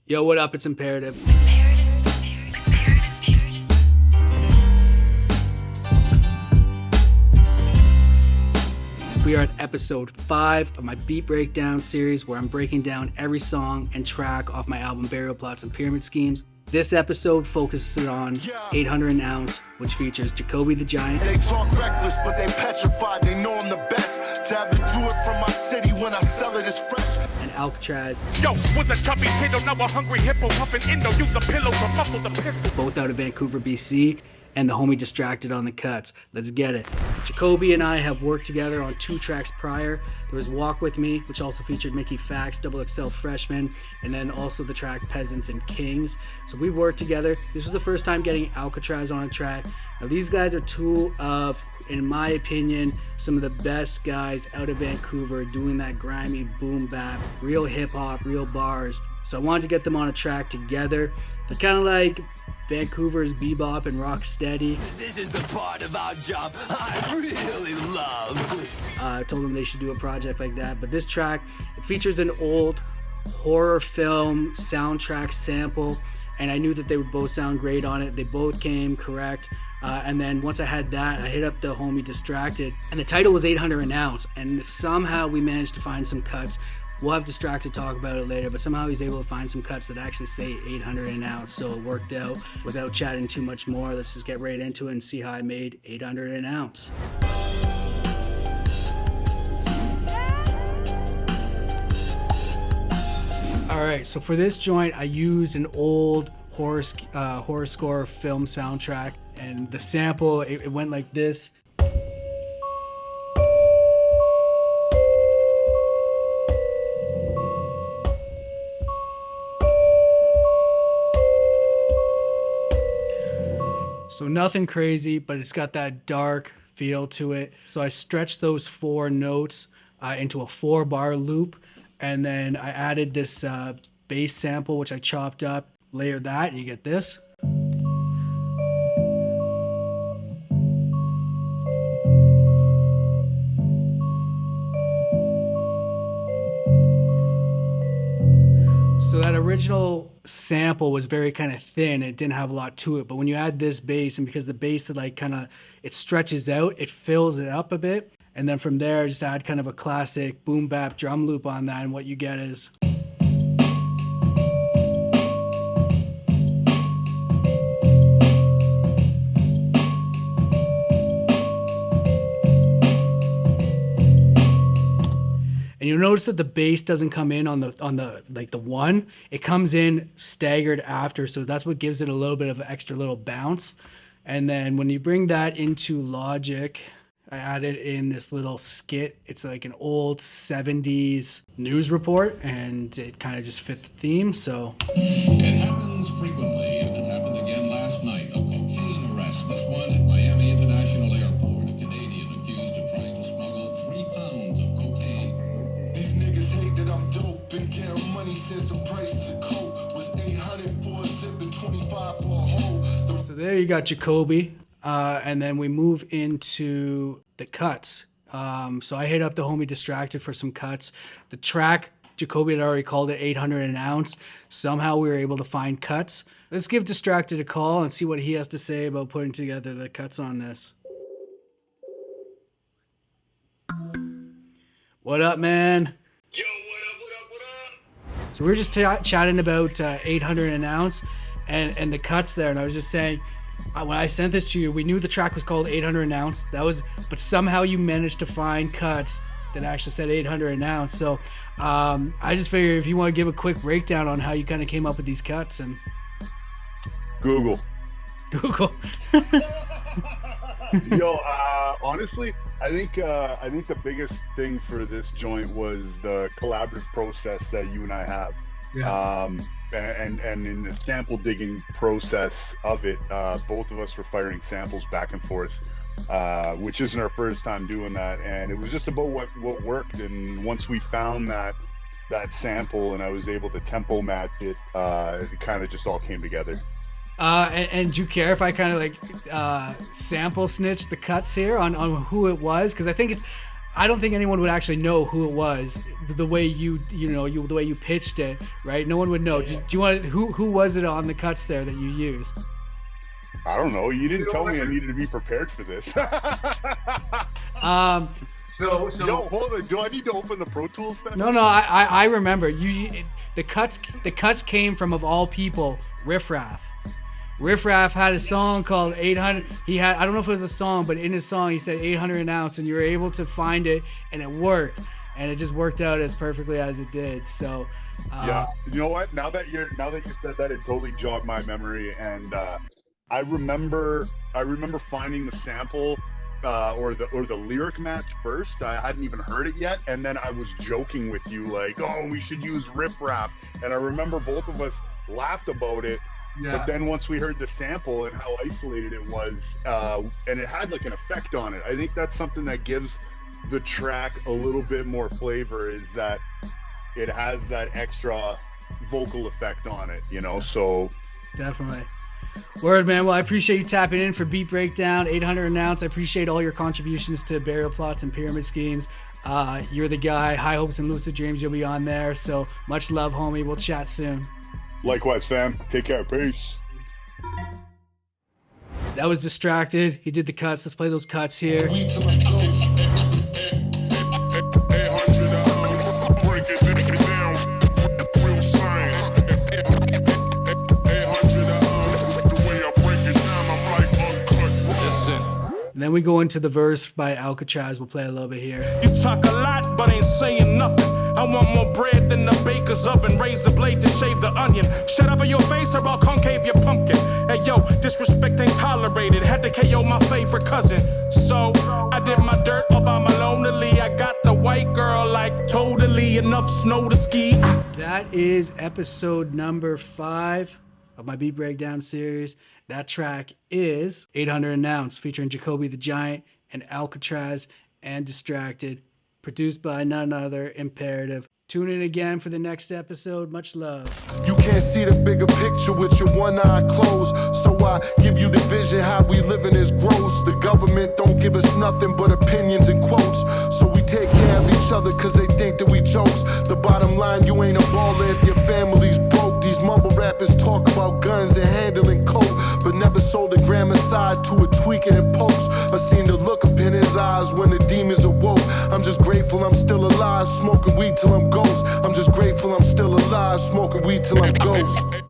Yo, what up? It's Imperative. We are at episode 5 of my beat breakdown series where I'm breaking down every song and track off my album Burial Plots and Pyramid Schemes. This episode focuses on 800 an Ounce, which features Jacobi the Giant. They talk reckless, but they petrified. They know I'm the best. To have to do it from my city when I sell it is fresh. And Alcatraz. Yo, was a chubby kiddo, now a hungry hippo puffing indo. Use a pillow to muffle the pistol. Both out of Vancouver, BC. And the homie Dystrakted on the cuts. Let's get it. Jacobi and I have worked together on 2 tracks prior. There was Walk With Me, which also featured Mickey Fax, XXL Freshman, and then also the track Peasants and Kings. So we worked together. This was the first time getting Alcatraz on a track. Now these guys are two of, in my opinion, some of the best guys out of Vancouver doing that grimy boom bap, real hip hop, real bars. So I wanted to get them on a track together. They're kind of like Vancouver's bebop and rock steady. This is the part of our job I really love. I told them they should do a project like that. But this track, it features an old horror film soundtrack sample, and I knew that they would both sound great on it. They both came correct. And then once I had that, I hit up the homie Dystrakted, and the title was 800 an Ounce, and somehow we managed to find some cuts. We'll have Dystrakted talk about it later, but somehow he's able to find some cuts that actually say 800 an Ounce, so it worked out. Without chatting too much more, let's just get right into it and see how I made 800 an Ounce. Alright, so for this joint, I used an old horror score film soundtrack, and the sample, it went like this. So nothing crazy, but it's got that dark feel to it. So I stretched those 4 notes into a 4-bar loop, and then I added this bass sample, which I chopped up, layered that, and you get this. So that original sample was very kind of thin. It didn't have a lot to it. But when you add this bass, and because the bass it stretches out, it fills it up a bit. And then from there, just add kind of a classic boom bap drum loop on that. And what you get is. And you'll notice that the bass doesn't come in on the like the one. It comes in staggered after, so that's what gives it a little bit of an extra little bounce. And then when you bring that into Logic, I added in this little skit. It's like an old 70s news report, and it kind of just fit the theme. So it happens frequently, and it happened again last night. A cocaine arrest. This one at Miami International Airport. A Canadian accused of trying to smuggle 3 pounds of cocaine. These niggas hate that I'm dope and getting money since the price of the coat was 800 for a zip and 25 for a hole. So there you got Jacobi, and then we move into the cuts. So I hit up the homie Dystrakted for some cuts. The track, Jacobi had already called it 800 an Ounce. Somehow we were able to find cuts. Let's give Dystrakted a call and see what he has to say about putting together the cuts on this. What up, man? Yo, what up? So we were just chatting about 800 an Ounce and the cuts there, and I was just saying, when I sent this to you, we knew the track was called 800 an Ounce. But somehow you managed to find cuts that actually said 800 an Ounce. So I just figured if you want to give a quick breakdown on how you kind of came up with these cuts. And Google. Yo, honestly, I think the biggest thing for this joint was the collaborative process that you and I have. Yeah. And in the sample digging process of it, both of us were firing samples back and forth, which isn't our first time doing that. And it was just about what worked. And once we found that sample and I was able to tempo match it, it kind of just all came together. And do you care if I kind of like sample snitch the cuts here on who it was? Because I think it's I don't think anyone would actually know who it was the way the way you pitched it, right? No one would know. Do you want who was it on the cuts there that you used? I don't know. You didn't tell me I needed to be prepared for this. So No, hold on. Do I need to open the Pro Tools then? No, I remember the cuts came from, of all people, Riff Raff. Riff Raff had a song called 800. I don't know if it was a song, but in his song he said 800 an ounce, and you were able to find it, and it worked, and it just worked out as perfectly as it did. So yeah, you know what? Now that you said that, it totally jogged my memory, and I remember finding the sample or the lyric match first. I hadn't even heard it yet, and then I was joking with you like, "Oh, we should use Riff Raff," and I remember both of us laughed about it. Yeah. But then once we heard the sample and how isolated it was, and it had like an effect on it, I think that's something that gives the track a little bit more flavor, is that it has that extra vocal effect on it, you know? So definitely. Word, man. Well, I appreciate you tapping in for Beat Breakdown, 800 an ounce. I appreciate all your contributions to Burial Plots and Pyramid Schemes. You're the guy. High hopes and lucid dreams. You'll be on there. So much love, homie. We'll chat soon. Likewise, fam. Take care. Peace. That was Dystrakted. He did the cuts. Let's play those cuts here. And then we go into the verse by Alcatraz. We'll play a little bit here. You talk a lot, but ain't saying nothing. I want more bread than the baker's oven. Razor blade to shave the onion. Shut up in your face or I'll concave your pumpkin. Hey yo, disrespect ain't tolerated. Had to KO my favorite cousin. So I did my dirt all by my lonely. I got the white girl like totally enough snow to ski. That is episode number 5 of my Beat Breakdown series. That track is 800 an ounce, featuring Jacobi the Giant and Alcatraz and Dystrakted, produced by none other Imperative. Tune in again for the next episode. Much love. You can't see the bigger picture with your one eye closed, so I give you the vision. How we living is gross. The government don't give us nothing but opinions and quotes, so we take care of each other cause they think that we jokes. The bottom line, you ain't a baller if your family's broke. These mumble rappers talk about guns and handling coke, but never sold a gram aside to a tweaking and post. I seen the look up in his eyes when the demons awoke. I'm just grateful I'm still alive, smoking weed till I'm ghost. I'm just grateful I'm still alive, smoking weed till I'm ghost.